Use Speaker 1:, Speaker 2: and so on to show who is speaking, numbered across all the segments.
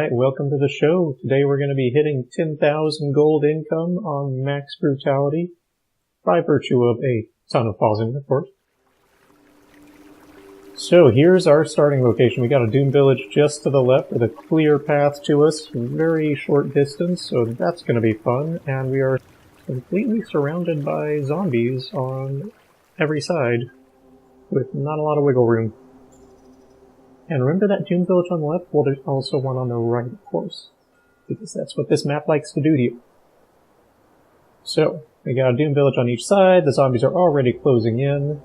Speaker 1: Alright, welcome to the show. Today we're going to be hitting 10,000 gold income on max brutality, by virtue of a ton of pausing, of course. So here's our starting location. We got a Doom Village just to the left with a clear path to us, very short distance, so that's going to be fun. And we are completely surrounded by zombies on every side, with not a lot of wiggle room. And remember that Doom Village on the left? Well, there's also one on the right, of course, because that's what this map likes to do to you. So, we got a Doom Village on each side, the zombies are already closing in.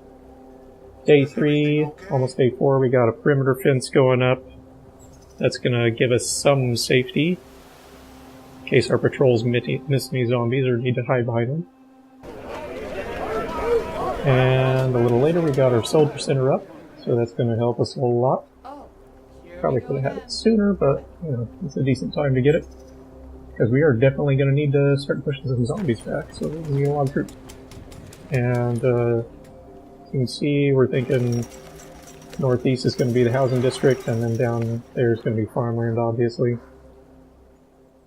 Speaker 1: Day 3, almost day 4, we got a perimeter fence going up. That's gonna give us some safety, in case our patrols miss any zombies or need to hide behind them. And a little later we got our soldier center up, so that's gonna help us a lot. Probably could have had it sooner, but, you know, it's a decent time to get it. Because we are definitely going to need to start pushing some zombies back, so we need a lot of troops. And, you can see, we're thinking northeast is going to be the housing district, and then down there is going to be farmland, obviously.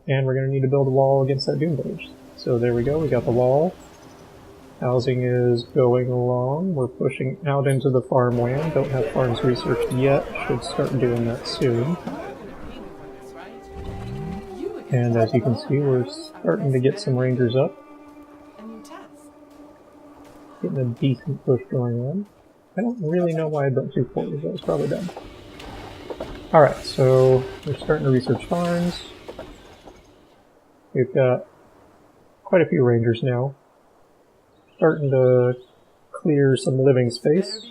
Speaker 1: And we're going to need to build a wall against that Doom Village. So there we go, we got the wall. Housing is going along. We're pushing out into the farmland. Don't have farms researched yet. Should start doing that soon. And as you can see, we're starting to get some rangers up. Getting a decent push going on. I don't really know why I built 2 quarters. That was probably dumb. Alright, so we're starting to research farms. We've got quite a few rangers now. Starting to clear some living space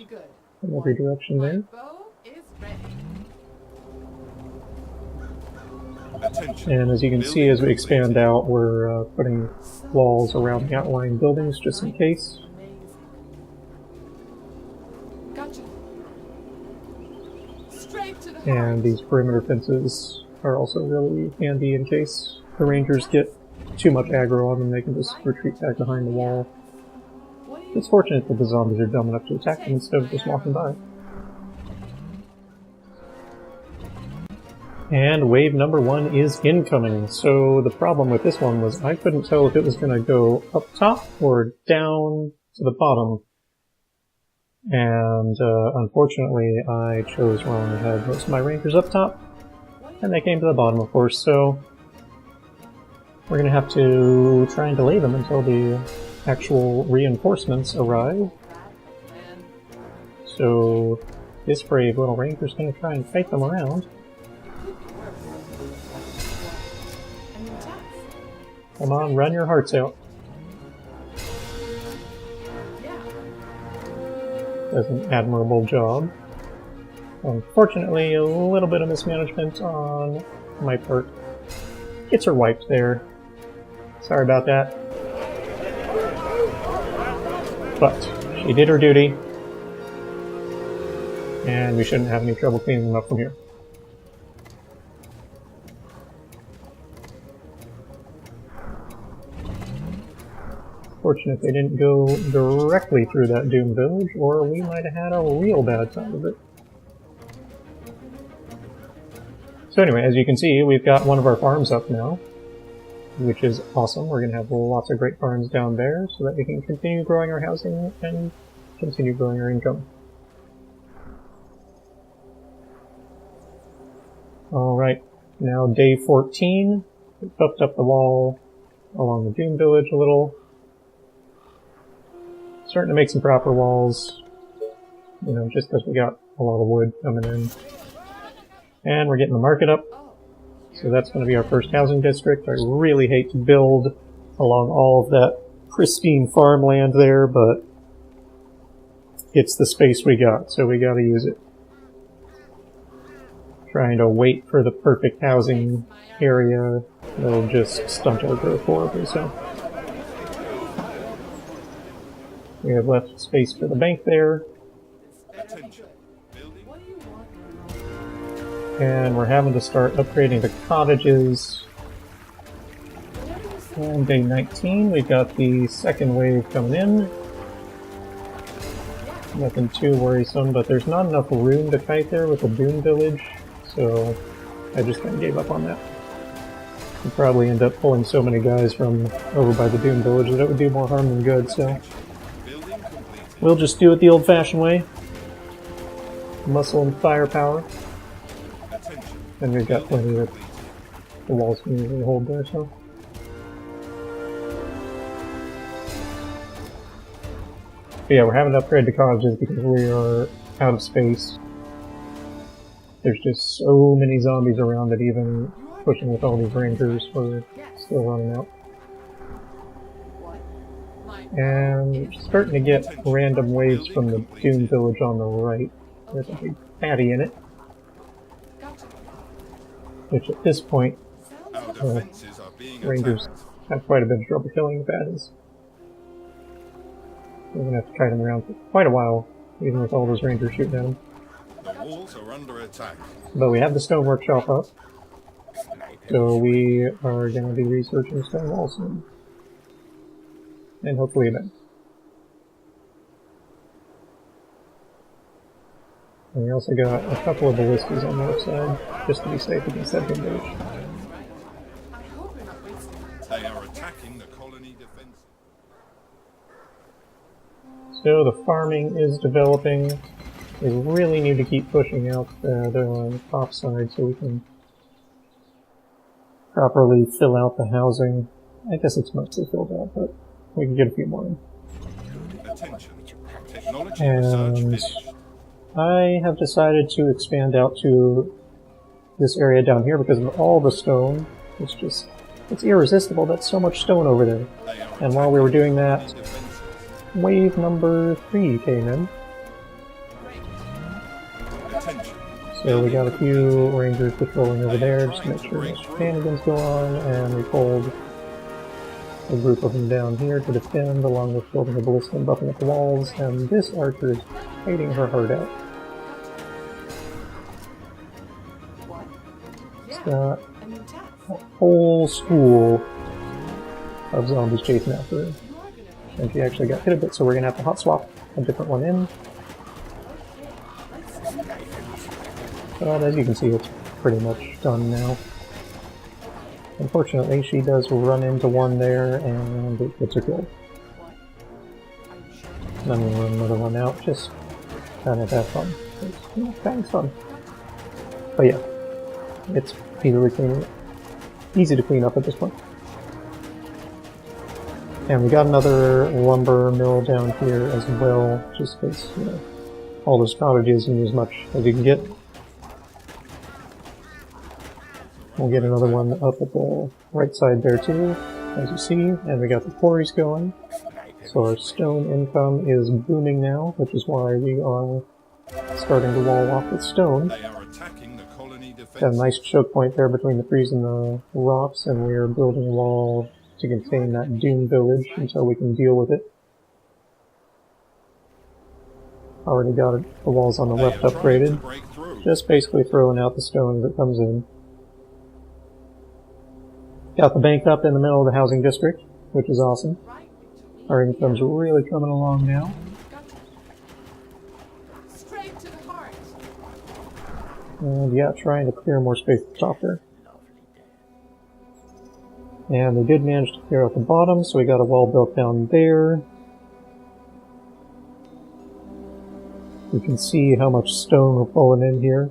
Speaker 1: in every direction there. And as you can see, as we expand out, we're putting walls around the outlying buildings just in case. And these perimeter fences are also really handy in case the rangers get too much aggro on them, they can just retreat back behind the wall. It's fortunate that the zombies are dumb enough to attack them instead of just walking by. And wave number 1 is incoming. So the problem with this one was I couldn't tell if it was going to go up top or down to the bottom. And unfortunately I chose wrong and had most of my rangers up top. And they came to the bottom, of course, so we're going to have to try and delay them until the actual reinforcements arrive. So this brave little ranger's going to try and fight them around. Come on, run your hearts out. Does an admirable job. Unfortunately, a little bit of mismanagement on my part. Gets her wiped there. Sorry about that. But she did her duty, and we shouldn't have any trouble cleaning them up from here. Fortunate they didn't go directly through that Doom Village, or we might have had a real bad time of it. So anyway, as you can see, we've got one of our farms up now, which is awesome. We're going to have lots of great farms down there so that we can continue growing our housing and continue growing our income. Alright, now day 14. We puffed up the wall along the Doom Village a little. Starting to make some proper walls, you know, just because we got a lot of wood coming in. And we're getting the market up. So that's going to be our first housing district. I really hate to build along all of that pristine farmland there, but it's the space we got, so we got to use it. Trying to wait for the perfect housing area, that'll just stunt our growth horribly, so. We have left space for the bank there. And we're having to start upgrading the cottages. And day 19, we've got the second wave coming in. Nothing too worrisome, but there's not enough room to kite there with the Doom Village, so I just kind of gave up on that. We'd probably end up pulling so many guys from over by the Doom Village that it would do more harm than good, so we'll just do it the old-fashioned way. Muscle and firepower. And we've got plenty of the walls can usually hold there, so. But yeah, we're having to upgrade the cottages because we are out of space. There's just so many zombies around that even pushing with all these rangers, we're still running out. And we're starting to get random waves from the Doom Village on the right. There's a big fatty in it. Which at this point, rangers have quite a bit of trouble killing the fatties. We're gonna have to kite them around for quite a while, even with all those rangers shooting at them.
Speaker 2: The walls are under attack.
Speaker 1: But we have the stone workshop up, so we are going to be researching stone walls soon. And hopefully event. And we also got a couple of ballistas on the other side, just to be safe against that big village.
Speaker 2: They are attacking the colony defense.
Speaker 1: So the farming is developing. We really need to keep pushing out the top side so we can properly fill out the housing. I guess it's mostly filled out, but we can get a few more in.
Speaker 2: Attention. Technology research
Speaker 1: And
Speaker 2: finished.
Speaker 1: I have decided to expand out to this area down here because of all the stone. It's irresistible. That's so much stone over there.
Speaker 2: They are
Speaker 1: And while we were doing that,
Speaker 2: attacking defenses.
Speaker 1: wave number 3 came in.
Speaker 2: Attention.
Speaker 1: So we got a few rangers patrolling over there just to make sure no shenanigans go on, and we pulled a group of them down here to defend, along with building a ballista and buffing up the walls, and this archer is fighting her heart out. It's got a whole school of zombies chasing after her. And she actually got hit a bit, so we're gonna have to hot swap a different one in. But as you can see, it's pretty much done now. Unfortunately, she does run into one there, and it gets her killed. And I'm gonna run another one out, just kind of have fun. It's kind of fun. But yeah, it's easy to clean up at this point. And we got another lumber mill down here as well, just because, you know, all those cottages and as much as you can get. We'll get another one up at the right side there too, as you see, and we got the quarries going. So our stone income is booming now, which is why we are starting to wall off with stone.
Speaker 2: They are attacking the colony defense.
Speaker 1: Got a nice choke point there between the trees and the rocks, and we are building a wall to contain that Doom Village until we can deal with it. Already got the walls on the left upgraded, just basically throwing out the stone as it comes in. Got the bank up in the middle of the housing district, which is awesome. Our income's really coming along now. And yeah, trying to clear more space at the top there. And they did manage to clear out the bottom, so we got a wall built down there. You can see how much stone we're pulling in here.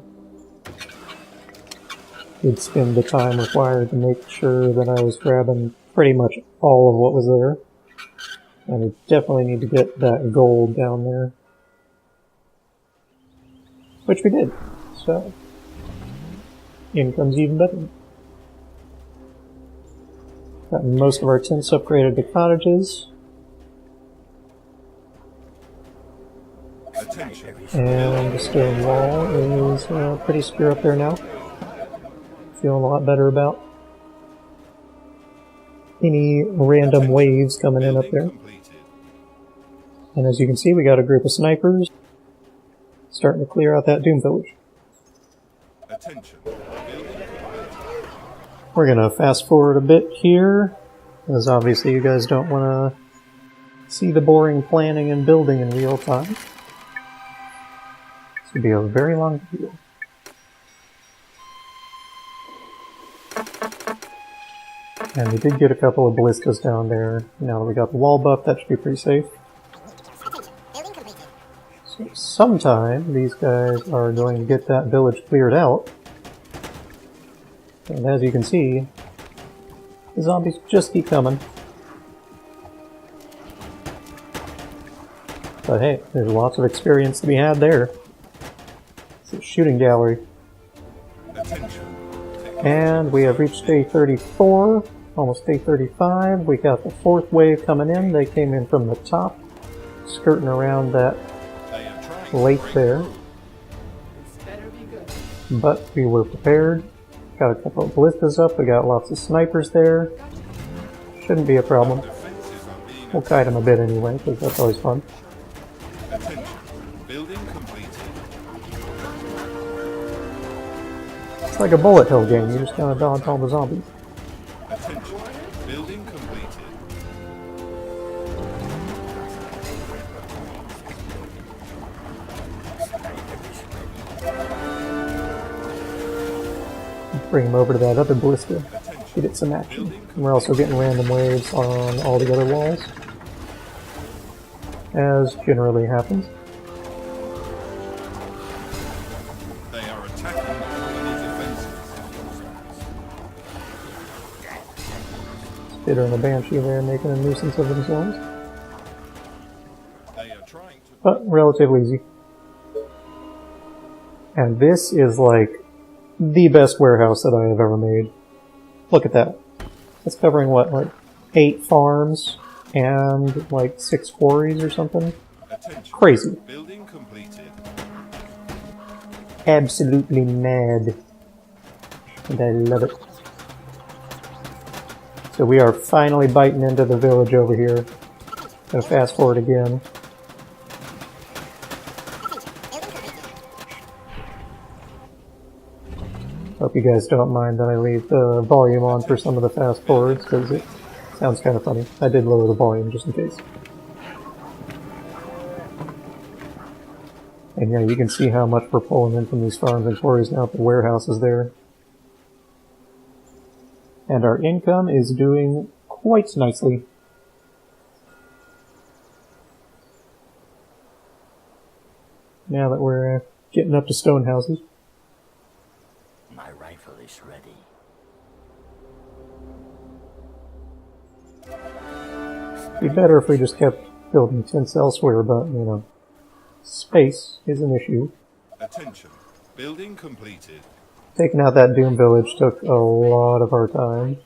Speaker 1: Did spend the time required to make sure that I was grabbing pretty much all of what was there. And we definitely need to get that gold down there. Which we did. So, income's even better. Got most of our tents upgraded to cottages. And the stone wall is pretty secure up there now. Feeling a lot better about any random waves coming in up there. And as you can see, we got a group of snipers starting to clear out that Doom Village. We're gonna fast forward a bit here, because obviously you guys don't want to see the boring planning and building in real time. This will be a very long video. And we did get a couple of ballistas down there. Now that we got the wall buff, that should be pretty safe. So sometime these guys are going to get that village cleared out. And as you can see, the zombies just keep coming. But hey, there's lots of experience to be had there. It's a shooting gallery. And we have reached day 34, almost day 35. We got the fourth wave coming in. They came in from the top, skirting around that lake there. But we were prepared. Got a couple of ballistas up. We got lots of snipers there. Shouldn't be a problem. We'll kite them a bit anyway, because that's always fun. It's like a bullet hell game. You just gotta dodge all the zombies.
Speaker 2: Building completed.
Speaker 1: Bring him over to that other ballista. Get it some action. And we're also getting random waves on all the other walls, as generally happens.
Speaker 2: They are attacking the colony defenses.
Speaker 1: Spitter and a banshee there making a nuisance of themselves.
Speaker 2: They are trying to.
Speaker 1: But relatively easy. And this is like the best warehouse that I have ever made. Look at that. It's covering what, like 8 farms and like 6 quarries or something?
Speaker 2: Attention.
Speaker 1: Crazy.
Speaker 2: Building completed.
Speaker 1: Absolutely mad. And I love it. So we are finally biting into the village over here. Gonna fast forward again. Hope you guys don't mind that I leave the volume on for some of the fast forwards, because it sounds kind of funny. I did lower the volume just in case. And yeah, you can see how much we're pulling in from these farms and quarries now that the warehouse is there. And our income is doing quite nicely. Now that we're getting up to stone houses.
Speaker 3: My rifle is ready.
Speaker 1: It'd be better if we just kept building tents elsewhere, but, you know, space is an issue.
Speaker 2: Attention. Building completed.
Speaker 1: Taking out that Doom Village took a lot of our time.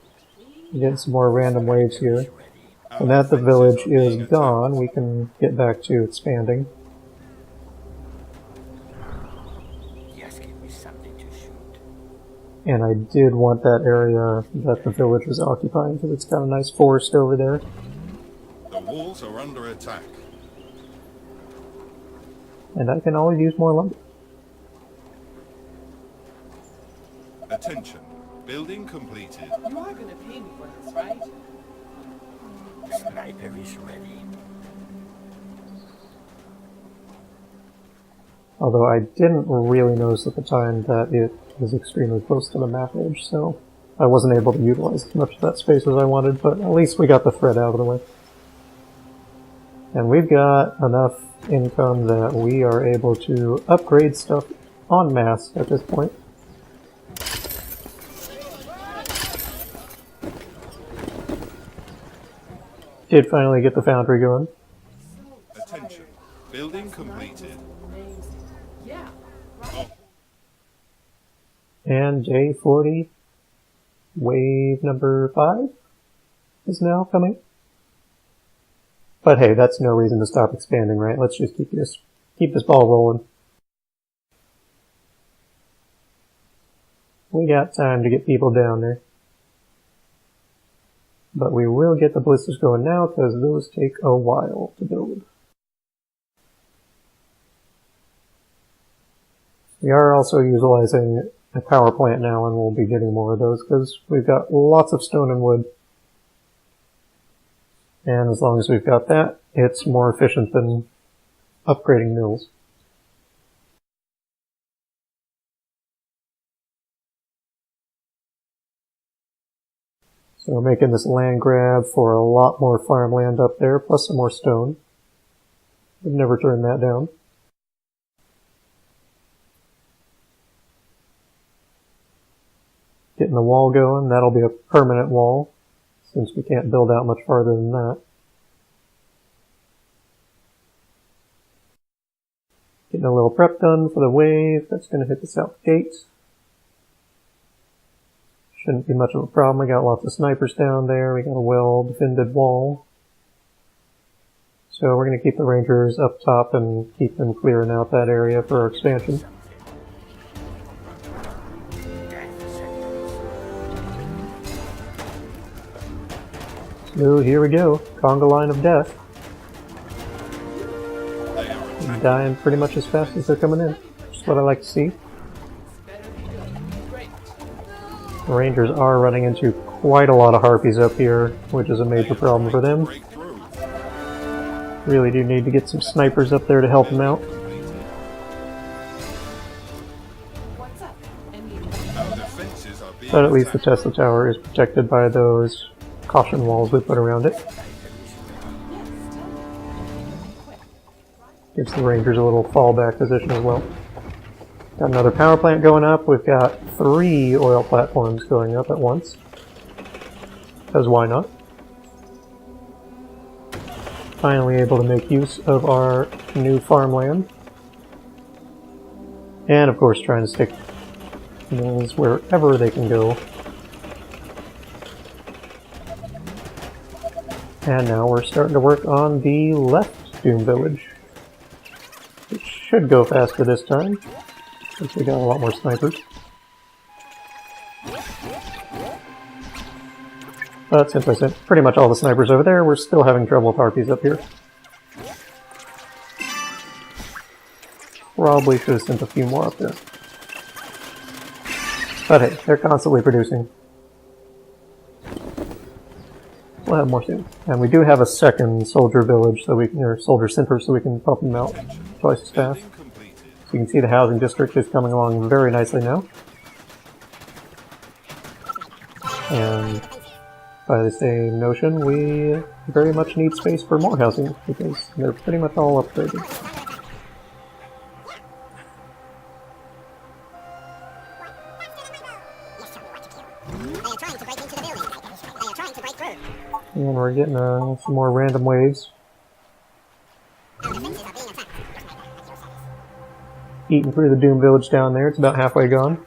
Speaker 1: Getting some more random waves here. And now that the village is gone, we can get back to expanding.
Speaker 3: Yes, give me something to shoot.
Speaker 1: And I did want that area that the village was occupying, because it's got a nice forest over there.
Speaker 2: The walls are under attack.
Speaker 1: And I can always use more lumber.
Speaker 2: Attention. Building completed.
Speaker 4: You are gonna pay me for this, right?
Speaker 3: Sniper is ready.
Speaker 1: Although I didn't really notice at the time that it was extremely close to the map edge, so I wasn't able to utilize as much of that space as I wanted, but at least we got the thread out of the way. And we've got enough income that we are able to upgrade stuff en masse at this point. Did finally get the foundry going.
Speaker 2: Attention. Building completed.
Speaker 4: Yeah.
Speaker 1: And day 40, wave number 5 is now coming. But hey, that's no reason to stop expanding, right? Let's just keep this ball rolling. We got time to get people down there. But we will get the ballistas going now, because those take a while to build. We are also utilizing a power plant now, and we'll be getting more of those, because we've got lots of stone and wood. And as long as we've got that, it's more efficient than upgrading mills. So making this land grab for a lot more farmland up there, plus some more stone. Would never turn that down. Getting the wall going, that'll be a permanent wall, since we can't build out much farther than that. Getting a little prep done for the wave, that's going to hit the south gate. Shouldn't be much of a problem, we got lots of snipers down there, we got a well-defended wall. So we're going to keep the rangers up top and keep them clearing out that area for our expansion. So here we go, conga line of death. Dying pretty much as fast as they're coming in. Just what I like to see. The rangers are running into quite a lot of harpies up here, which is a major problem for them. Really do need to get some snipers up there to help them out. But at least the Tesla Tower is protected by those caution walls we put around it. Gives the rangers a little fallback position as well. Got another power plant going up. We've got 3 oil platforms going up at once. Because why not? Finally able to make use of our new farmland. And of course trying to stick mills wherever they can go. And now we're starting to work on the left Doom Village. It should go faster this time, since we got a lot more snipers. But since I sent pretty much all the snipers over there, we're still having trouble with harpies up here. Probably should have sent a few more up there. But hey, they're constantly producing. We'll have more soon. And we do have a second soldier village, so we can, or soldier center, so we can pump them out twice as fast. So you can see the housing district is coming along very nicely now. And by the same notion, we very much need space for more housing, because they're pretty much all upgraded. And we're getting some more random waves. Eating through the Doom Village down there, it's about halfway gone.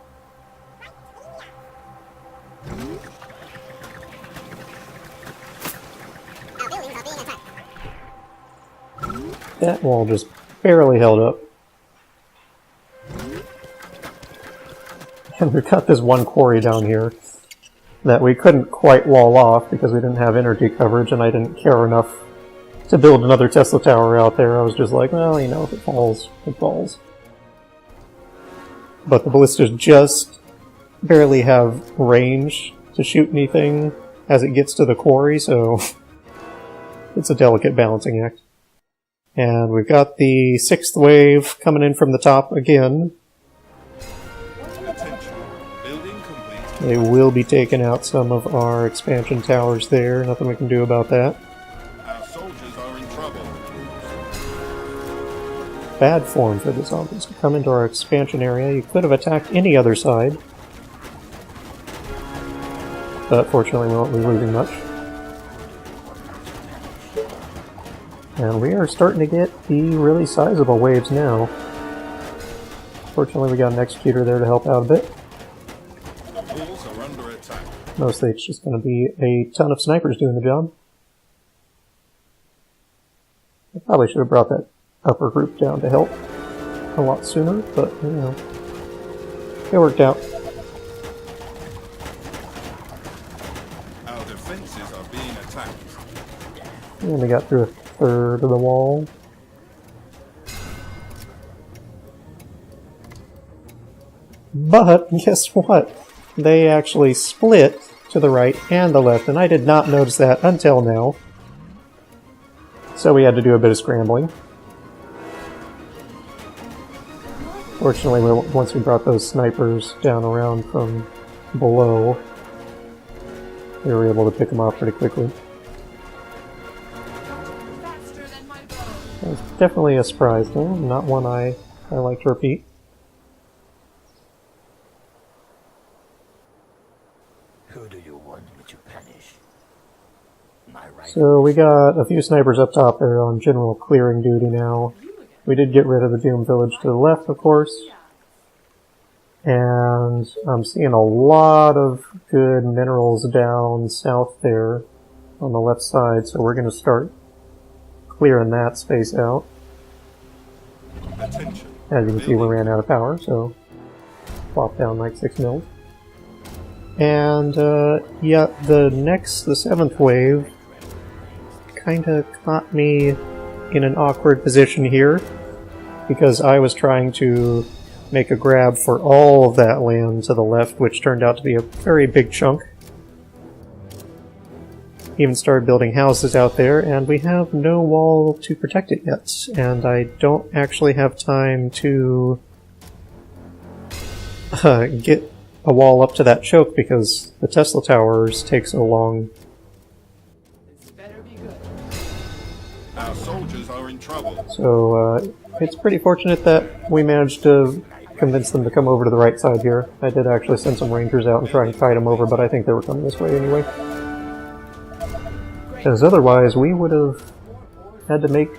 Speaker 1: That wall just barely held up. And we've got this one quarry down here that we couldn't quite wall off because we didn't have energy coverage, and I didn't care enough to build another Tesla tower out there. I was just like, well, you know, if it falls, it falls. But the ballistas just barely have range to shoot anything as it gets to the quarry, so it's a delicate balancing act. And we've got the 6th wave coming in from the top again. They will be taking out some of our expansion towers there. Nothing we can do about that.
Speaker 2: Our soldiers are in trouble.
Speaker 1: Bad form for the zombies to come into our expansion area. You could have attacked any other side. But fortunately we won't be losing much. And we are starting to get the really sizable waves now. Fortunately we got an executor there to help out a bit. Mostly it's just going to be a ton of snipers doing the job. I probably should have brought that upper group down to help a lot sooner, but, you know, it worked out.
Speaker 2: Our defenses are being attacked.
Speaker 1: And we got through a third of the wall. But, guess what? They actually split to the right and the left, and I did not notice that until now. So we had to do a bit of scrambling. Fortunately, once we brought those snipers down around from below, we were able to pick them off pretty quickly.
Speaker 4: Faster than my bow.
Speaker 1: It was definitely a surprise, though, not one I like to repeat.
Speaker 3: Who do you want me to punish? My right.
Speaker 1: So we got a few snipers up top there on general clearing duty now. We did get rid of the Doom Village to the left, of course. And I'm seeing a lot of good minerals down south there on the left side, so we're going to start clearing that space out.
Speaker 2: Attention.
Speaker 1: As you can see, we ran out of power, so plop down like 6 mils. And yeah, the 7th wave kinda caught me in an awkward position here, because I was trying to make a grab for all of that land to the left, which turned out to be a very big chunk. Even started building houses out there, and we have no wall to protect it yet, and I don't actually have time to get a wall up to that choke because the Tesla towers take so long.
Speaker 4: This better be good.
Speaker 2: Our soldiers are in trouble.
Speaker 1: So it's pretty fortunate that we managed to convince them to come over to the right side here. I did actually send some rangers out and try and kite them over, but I think they were coming this way anyway. Because otherwise we would have had to make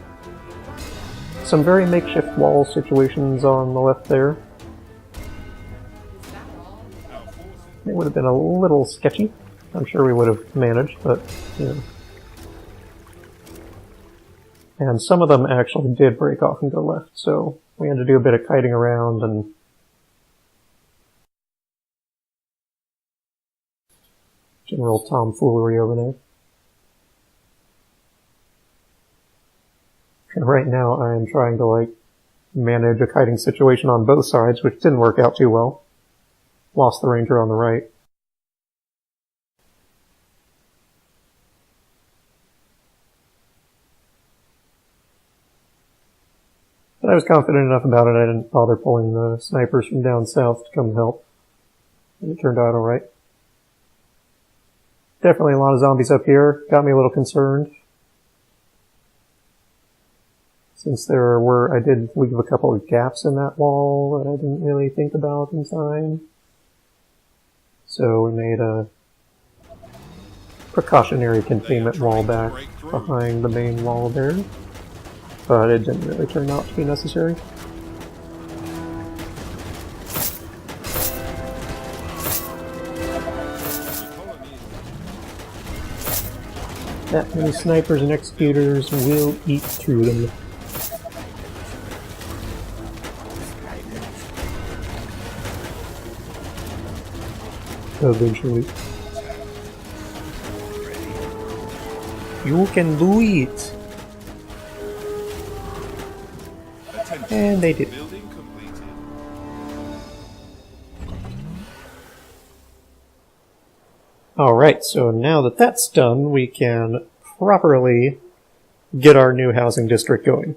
Speaker 1: some very makeshift wall situations on the left there. It would have been a little sketchy. I'm sure we would have managed, but, you know. And some of them actually did break off and go left, so we had to do a bit of kiting around and general tomfoolery over there. And right now I am trying to, like, manage a kiting situation on both sides, which didn't work out too well. Lost the ranger on the right. But I was confident enough about it, I didn't bother pulling the snipers from down south to come help. And it turned out alright. Definitely a lot of zombies up here. Got me a little concerned. Since I did leave a couple of gaps in that wall that I didn't really think about in time. So we made a precautionary containment wall back behind the main wall there. But it didn't really turn out to be necessary. That many snipers and executors will eat through them. Eventually. You can do it! And they did.
Speaker 2: Building completed.
Speaker 1: Alright, so now that that's done, we can properly get our new housing district going.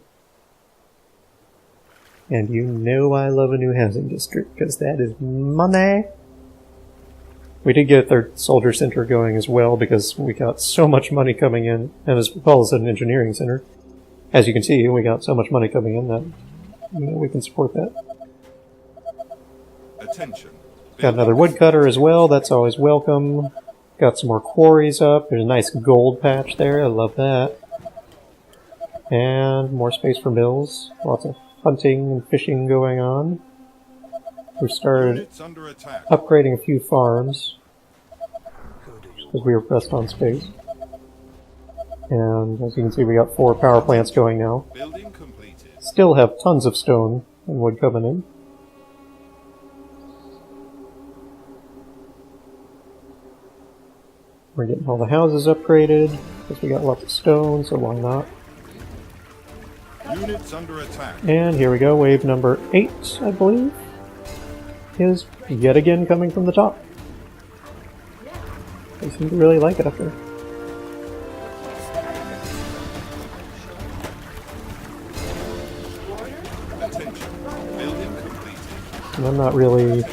Speaker 1: And you know I love a new housing district, because that is money! We did get their soldier center going as well, because we got so much money coming in, and as well as an engineering center. As you can see, we got so much money coming in that, you know, we can support that.
Speaker 2: Attention.
Speaker 1: Got another woodcutter as well, that's always welcome. Got some more quarries up, there's a nice gold patch there, I love that. And more space for mills, lots of hunting and fishing going on. We started
Speaker 2: Units under attack.
Speaker 1: upgrading a few farms, because we were pressed on space. And as you can see, we got 4 power plants going now.
Speaker 2: Building completed.
Speaker 1: Still have tons of stone and wood coming in. We're getting all the houses upgraded, because we got lots of stone, so why not?
Speaker 2: Units under attack.
Speaker 1: And here we go, wave number 8, I believe, is yet again coming from the top. They seem to really like it up there.
Speaker 2: Attention. Building completed.
Speaker 1: And I'm not really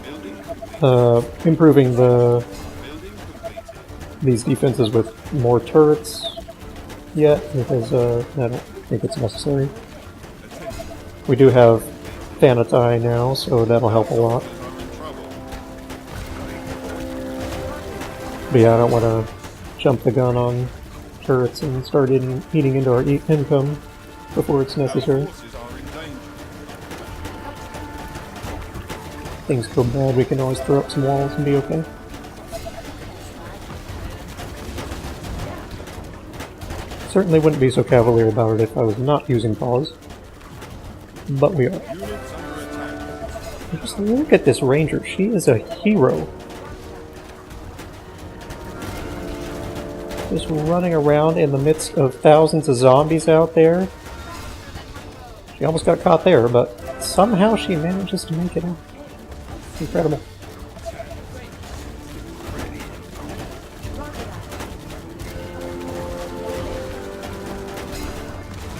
Speaker 2: Building completed.
Speaker 1: improving the
Speaker 2: Building completed.
Speaker 1: these defenses with more turrets yet, because I don't think it's necessary. We do have Thanatai now, so that'll help a lot.
Speaker 2: I'm in trouble.
Speaker 1: But yeah, I don't want to jump the gun on turrets and start eating into our income before it's necessary.
Speaker 2: Our forces are in danger.
Speaker 1: Things go bad, we can always throw up some walls and be okay. Certainly wouldn't be so cavalier about it if I was not using pause. But we are.
Speaker 2: Units under attack.
Speaker 1: Just look at this ranger, she is a hero. Just running around in the midst of thousands of zombies out there. She almost got caught there, but somehow she manages to make it out. Incredible.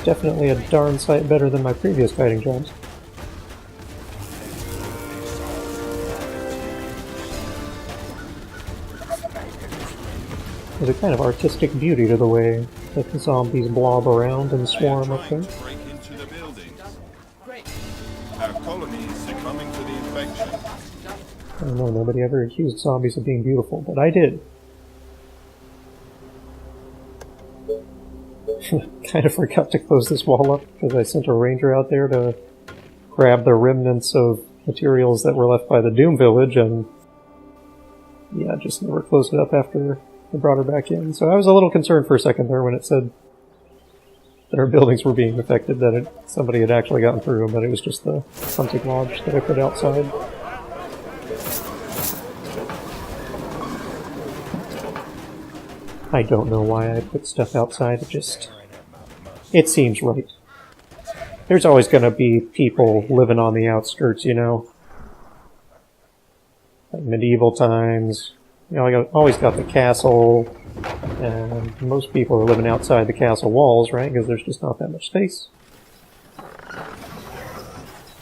Speaker 1: Definitely a darn sight better than my previous fighting jobs. There's a kind of artistic beauty to the way that the zombies blob around and
Speaker 2: They are
Speaker 1: swarm up
Speaker 2: trying
Speaker 1: there.
Speaker 2: to break into the buildings.
Speaker 4: Great.
Speaker 2: Our colony is succumbing to the infection.
Speaker 1: I don't know, nobody ever accused zombies of being beautiful, but I did. Kind of forgot to close this wall up because I sent a ranger out there to grab the remnants of materials that were left by the Doom Village, and yeah, just never closed it up after I brought her back in. So I was a little concerned for a second there when it said that our buildings were being affected, that somebody had actually gotten through, but it was just the hunting lodge that I put outside. I don't know why I put stuff outside, it seems right. There's always gonna be people living on the outskirts, you know. Like medieval times, you know, always got the castle, and most people are living outside the castle walls, right? Because there's just not that much space.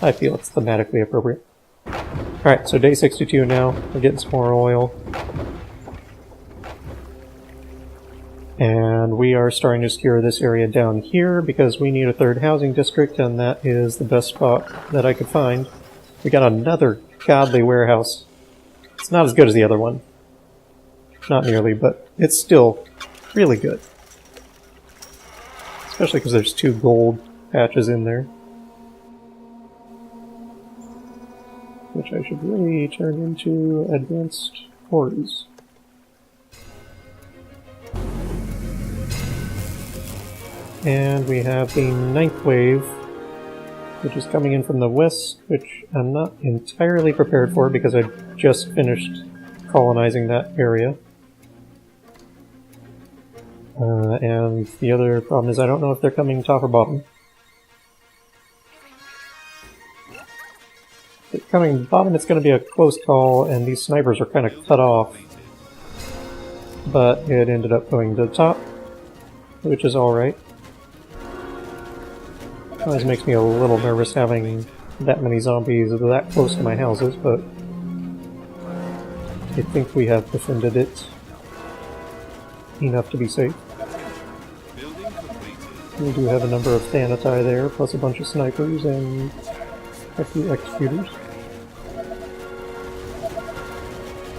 Speaker 1: I feel it's thematically appropriate. Alright, so day 62 now. We're getting some more oil. And we are starting to secure this area down here because we need a third housing district, and that is the best spot that I could find. We got another godly warehouse. It's not as good as the other one. Not nearly, but it's still really good. Especially because there's 2 gold patches in there. Which I should really turn into advanced quarries. And we have the 9th wave, which is coming in from the west, which I'm not entirely prepared for because I just finished colonizing that area. And the other problem is I don't know if they're coming top or bottom. If they're coming bottom, it's going to be a close call, and these snipers are kind of cut off. But it ended up going to the top, which is alright. Always makes me a little nervous having that many zombies that close to my houses, but I think we have defended it enough to be safe.
Speaker 2: Building completed.
Speaker 1: We do have a number of Thanatai there, plus a bunch of snipers and a few executors.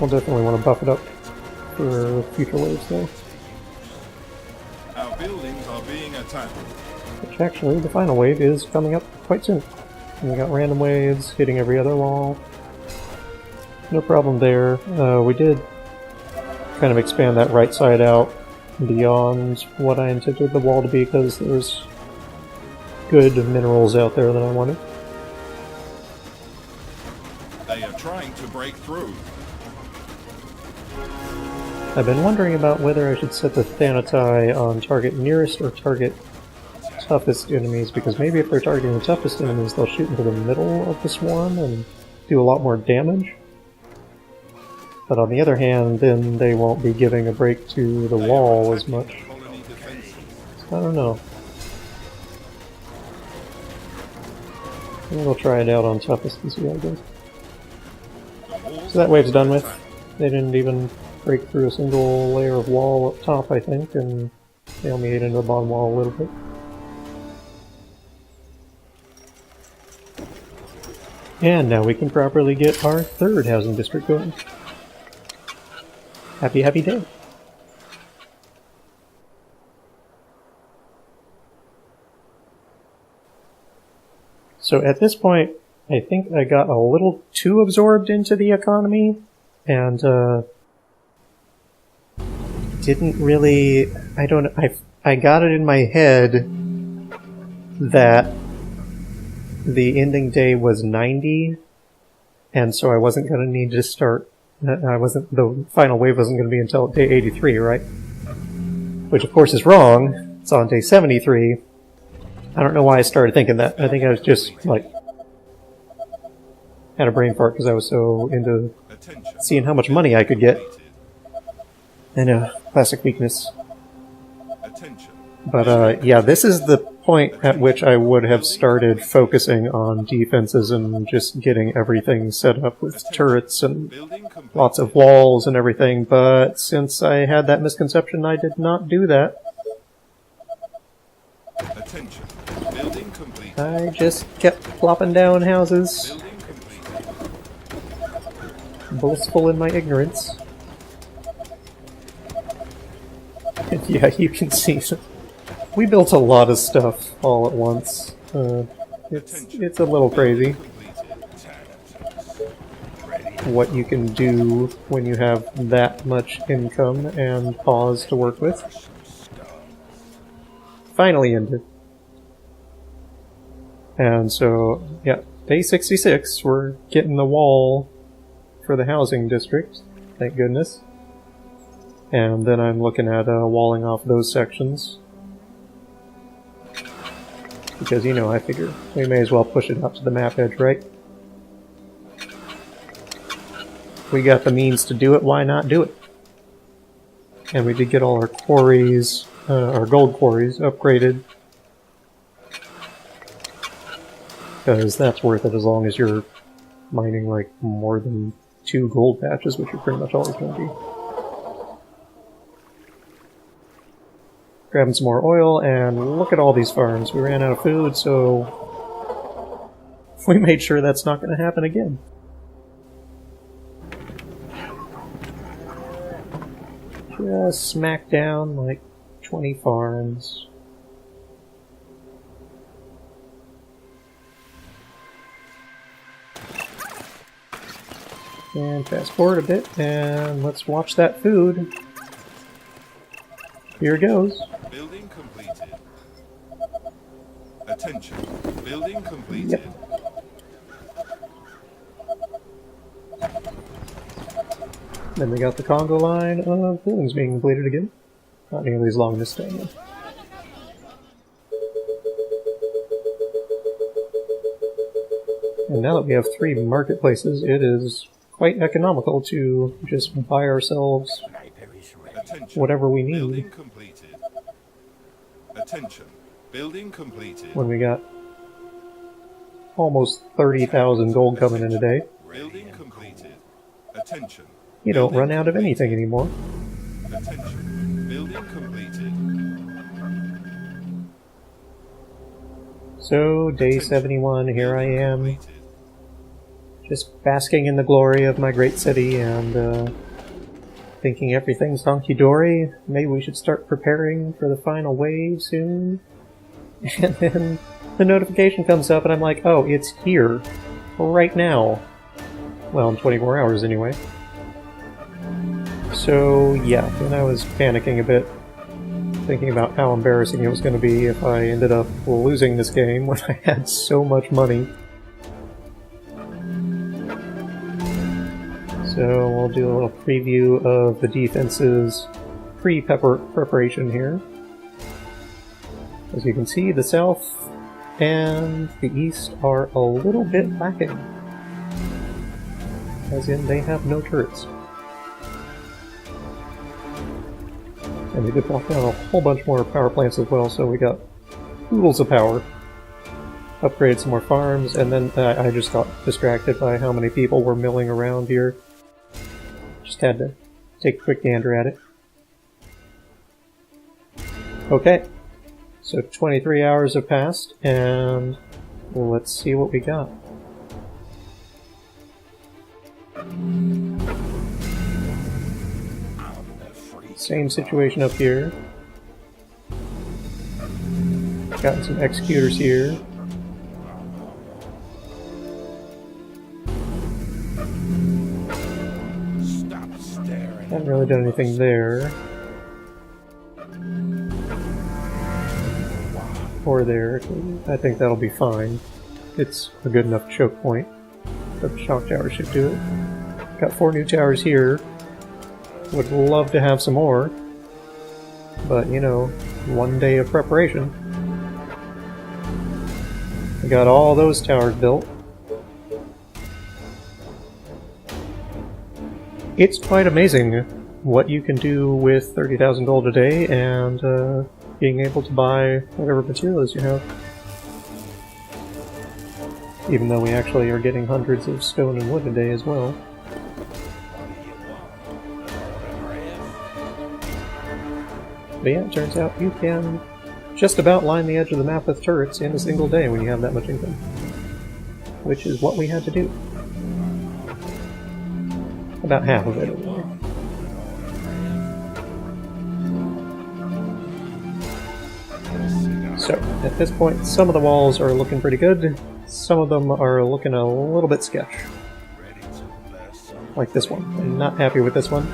Speaker 1: We'll definitely want to buff it up for future waves though.
Speaker 2: Our buildings are being attacked.
Speaker 1: Which actually, the final wave is coming up quite soon. And we got random waves hitting every other wall. No problem there. We did kind of expand that right side out beyond what I intended the wall to be because there's good minerals out there that I wanted.
Speaker 2: They are trying to break through.
Speaker 1: I've been wondering about whether I should set the Thanatai on target nearest or target toughest enemies, because maybe if they're targeting the toughest enemies, they'll shoot into the middle of the swarm and do a lot more damage. But on the other hand, then they won't be giving a break to the wall as much.
Speaker 2: Colony defenses.
Speaker 1: I don't know. We'll try it out on toughest and see how it goes.
Speaker 2: The walls
Speaker 1: So that wave's
Speaker 2: are
Speaker 1: done with.
Speaker 2: attacked.
Speaker 1: They didn't even break through a single layer of wall up top, I think, and they only ate into the bottom wall a little bit. And now we can properly get our third housing district going. Happy, happy day. So at this point, I think I got a little too absorbed into the economy, and didn't really... I got it in my head that the ending day was 90, and so I wasn't going to need to start... the final wave wasn't going to be until day 83, right? Which of course is wrong. It's on day 73. I don't know why I started thinking that. I think I was just, like, had a brain fart because I was so into seeing how much money I could get. I know, classic weakness. But, yeah, this is the point at which I would have started focusing on defenses and just getting everything set up with turrets and lots of walls and everything, but since I had that misconception, I did not do that. I just kept plopping down houses, boastful in my ignorance. And yeah, you can see we built a lot of stuff all at once. It's a little crazy what you can do when you have that much income and pause to work with. Finally ended. And so, yeah, day 66, we're getting the wall for the housing district, thank goodness. And then I'm looking at walling off those sections. Because, you know, I figure we may as well push it out to the map edge, right? We got the means to do it, why not do it? And we did get all our quarries, our gold quarries, upgraded. Because that's worth it as long as you're mining, like, more than 2 gold patches, which you're pretty much always going to be. Grabbing some more oil, and look at all these farms. We ran out of food, so we made sure that's not going to happen again. Just smack down like 20 farms. And fast forward a bit, and let's watch that food. Here goes.
Speaker 2: Building completed. Attention. Building completed.
Speaker 1: Yep. Then we got the Congo line of buildings being completed again. Not nearly as long this time, though. And now that we have 3 marketplaces, it is quite economical to just buy ourselves whatever we need.
Speaker 2: Building completed. Attention. Building completed.
Speaker 1: When we got almost 30,000 gold coming in a day.
Speaker 2: Building completed. Attention.
Speaker 1: You don't run out of anything anymore.
Speaker 2: Attention. Building completed.
Speaker 1: So, day 71, here I am. Just basking in the glory of my great city and thinking everything's honky-dory. Maybe we should start preparing for the final wave soon. And then the notification comes up and I'm like, oh, it's here. Right now. Well, in 24 hours anyway. So, yeah, then I was panicking a bit, thinking about how embarrassing it was going to be if I ended up losing this game when I had so much money. So we'll do a little preview of the defense's pre-preparation here. As you can see, the south and the east are a little bit lacking. As in, they have no turrets. And they did block down a whole bunch more power plants as well, so we got oodles of power. Upgraded some more farms, and then I just got distracted by how many people were milling around here. Just had to take a quick gander at it. Okay, so 23 hours have passed, and let's see what we got. Same situation up here. Gotten some executors here.
Speaker 3: Stop staring.
Speaker 1: Haven't really done anything there. Or there. I think that'll be fine. It's a good enough choke point. The shock tower should do it. Got 4 new towers here. Would love to have some more. But, you know, 1 day of preparation. We got all those towers built. It's quite amazing what you can do with 30,000 gold a day and being able to buy whatever materials you have. Even though we actually are getting hundreds of stone and wood a day as well. But yeah, it turns out you can just about line the edge of the map with turrets in a single day when you have that much income. Which is what we had to do. About half of it, anyway. So, at this point, some of the walls are looking pretty good. Some of them are looking a little bit sketch. Like this one. I'm not happy with this one.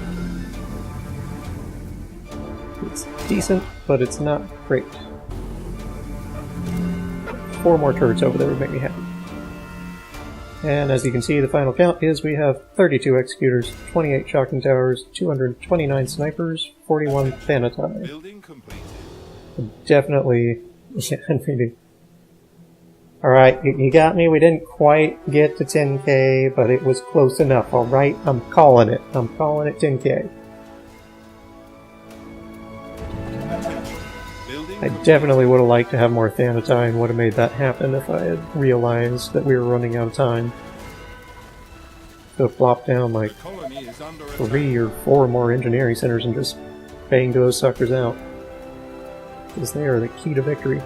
Speaker 1: It's decent, but it's not great. 4 more turrets over there would make me happy. And as you can see, the final count is we have 32 executors, 28 shocking towers, 229 snipers, 41 thanatai.
Speaker 2: Building completed.
Speaker 1: Definitely, yeah, maybe. Alright, you got me. We didn't quite get to 10k, but it was close enough, alright? I'm calling it. I'm calling it 10k. I definitely would have liked to have more Thanatai and would have made that happen if I had realized that we were running out of time. Could have flopped down like 3 or 4 more engineering centers and just banged those suckers out. Because they are the key to victory.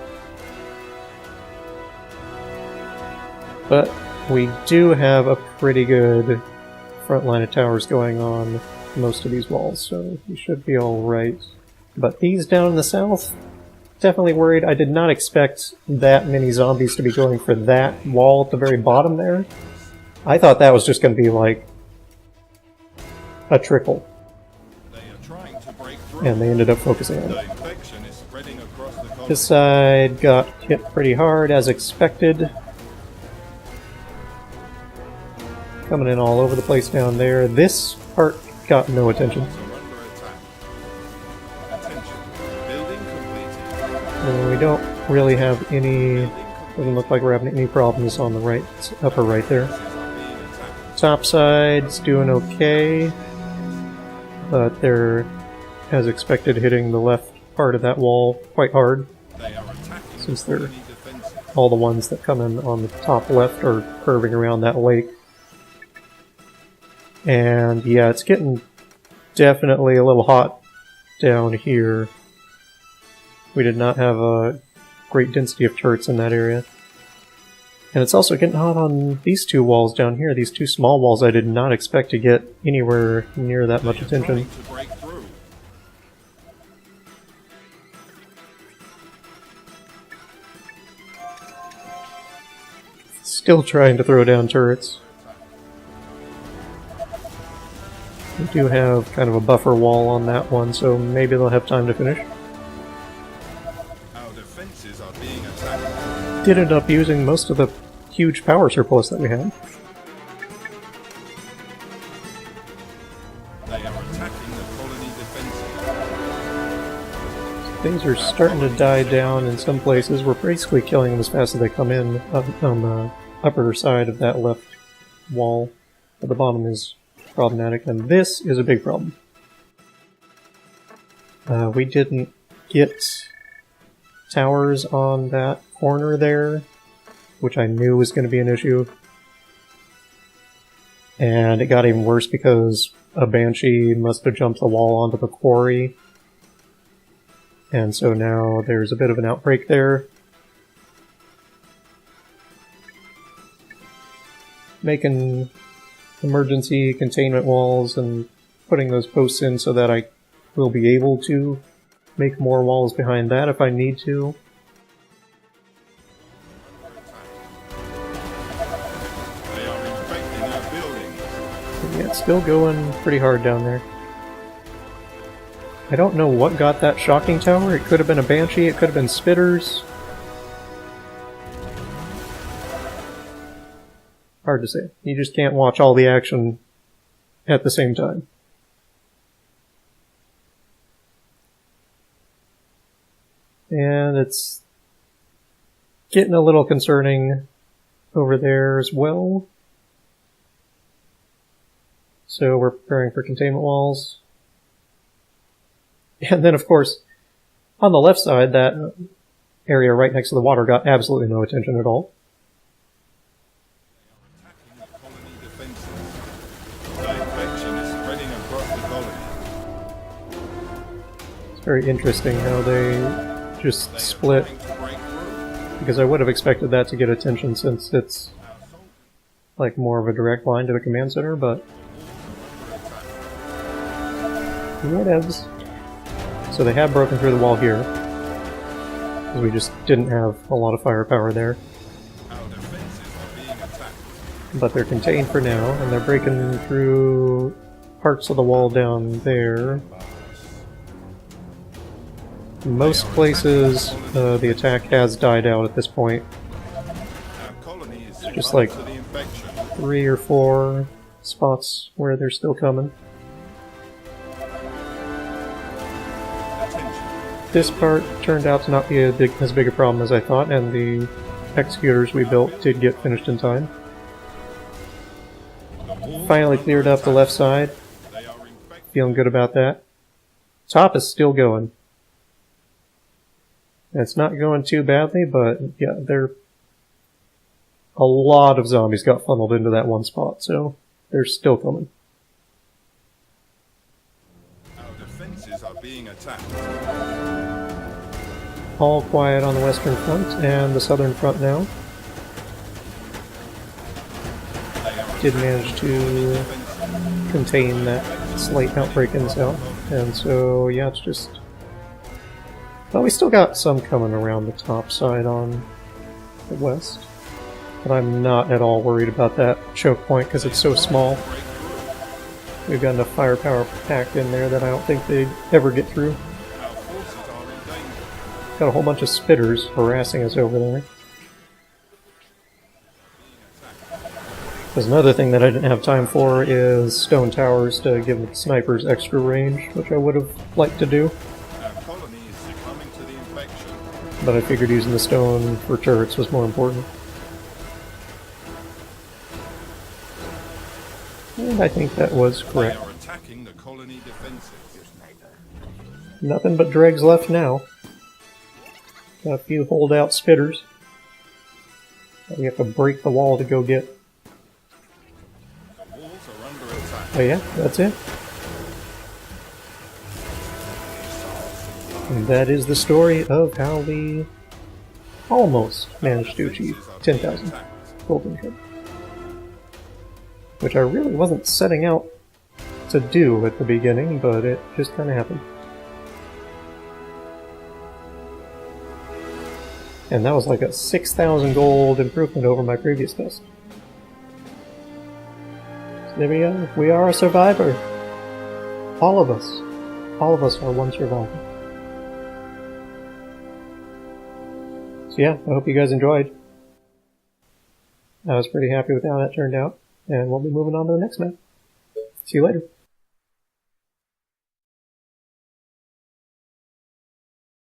Speaker 1: But we do have a pretty good front line of towers going on most of these walls, so we should be alright. But these down in the south, definitely worried. I did not expect that many zombies to be going for that wall at the very bottom there. I thought that was just going to be like a trickle. And they ended up focusing on it. This side got hit pretty hard as expected. Coming in all over the place down there. This part got no attention. And we don't really have any, doesn't look like we're having any problems on the right, upper right there. Top side's doing okay, but they're, as expected, hitting the left part of that wall quite hard, since they're all the ones that come in on the top left are curving around that lake. And yeah, it's getting definitely a little hot down here. We did not have a great density of turrets in that area. And it's also getting hot on these 2 walls down here. These 2 small walls I did not expect to get anywhere near that much attention. Still trying to throw down turrets. We do have kind of a buffer wall on that one, so maybe they'll have time to finish.
Speaker 2: Our defenses are being attacked.
Speaker 1: Did end up using most of the huge power surplus that we had.
Speaker 2: They are attacking the colony defenses.
Speaker 1: Things are starting to die down in some places. We're basically killing them as fast as they come in on the upper side of that left wall. But the bottom is problematic, and this is a big problem. We didn't get towers on that corner there, which I knew was going to be an issue. And it got even worse because a banshee must have jumped the wall onto the quarry. And so now there's a bit of an outbreak there. Making emergency containment walls and putting those posts in so that I will be able to make more walls behind that if I need to.
Speaker 2: They are infecting our buildings.
Speaker 1: Yeah, it's still going pretty hard down there. I don't know what got that shocking tower. It could have been a banshee, it could have been spitters. Hard to say. You just can't watch all the action at the same time. And it's getting a little concerning over there as well. So we're preparing for containment walls. And then, of course, on the left side, that area right next to the water got absolutely no attention at all.
Speaker 2: Attacking the colony defenses. The infection is spreading across the colony.
Speaker 1: It's very interesting how they just
Speaker 2: They are
Speaker 1: split,
Speaker 2: trying to break through.
Speaker 1: because I would have expected that to get attention since it's
Speaker 2: Our soldiers
Speaker 1: like more of a direct line to the command center, but
Speaker 2: are under attack.
Speaker 1: whatevs. So they have broken through the wall here, because we just didn't have a lot of firepower there.
Speaker 2: Our defenses are being attacked.
Speaker 1: But they're contained for now, and they're breaking through parts of the wall down there. In most places, the attack has died out at this point.
Speaker 2: Our colony is
Speaker 1: Just
Speaker 2: succumbing
Speaker 1: like-
Speaker 2: to the infection.
Speaker 1: 3 or 4 spots where they're still coming.
Speaker 2: Attention.
Speaker 1: This part turned out to not be as big a problem as I thought, and the executors we built did get finished in time.
Speaker 2: The walls
Speaker 1: Finally
Speaker 2: are under
Speaker 1: cleared up the
Speaker 2: attack.
Speaker 1: left side.
Speaker 2: They are infected.
Speaker 1: Feeling good about that. Top is still going. It's not going too badly, but yeah, a lot of zombies got funneled into that one spot, so they're still coming.
Speaker 2: Our defenses are being attacked.
Speaker 1: All quiet on the western front and the southern front now.
Speaker 2: They are
Speaker 1: Did manage to
Speaker 2: defenses.
Speaker 1: contain that slight outbreak in the south, and so yeah, it's just... Well, we still got some coming around the top side on the west, but I'm not at all worried about that choke point because it's so small.
Speaker 2: Break through.
Speaker 1: We've got enough firepower packed in there that I don't think they'd ever get through.
Speaker 2: Our forces are in danger.
Speaker 1: Got a whole bunch of spitters harassing us over there. There's another thing that I didn't have time for is stone towers to give the snipers extra range, which I would have liked to do,
Speaker 2: Our colony is succumbing to the infection.
Speaker 1: but I figured using the stone for turrets was more important. And I think that was
Speaker 2: They
Speaker 1: correct.
Speaker 2: are attacking the colony defenses.
Speaker 1: Nothing but dregs left now. Got a few holdout spitters that we have to break the wall to go get.
Speaker 2: The walls are under attack.
Speaker 1: Oh yeah, that's it. And that is the story of how we almost managed to achieve 10,000 golden trim. Which I really wasn't setting out to do at the beginning, but it just kind of happened. And that was like a 6,000 gold improvement over my previous test. So there we go. We are a survivor. All of us. All of us are one survivor. So yeah, I hope you guys enjoyed. I was pretty happy with how that turned out, and we'll be moving on to the next map. See you later.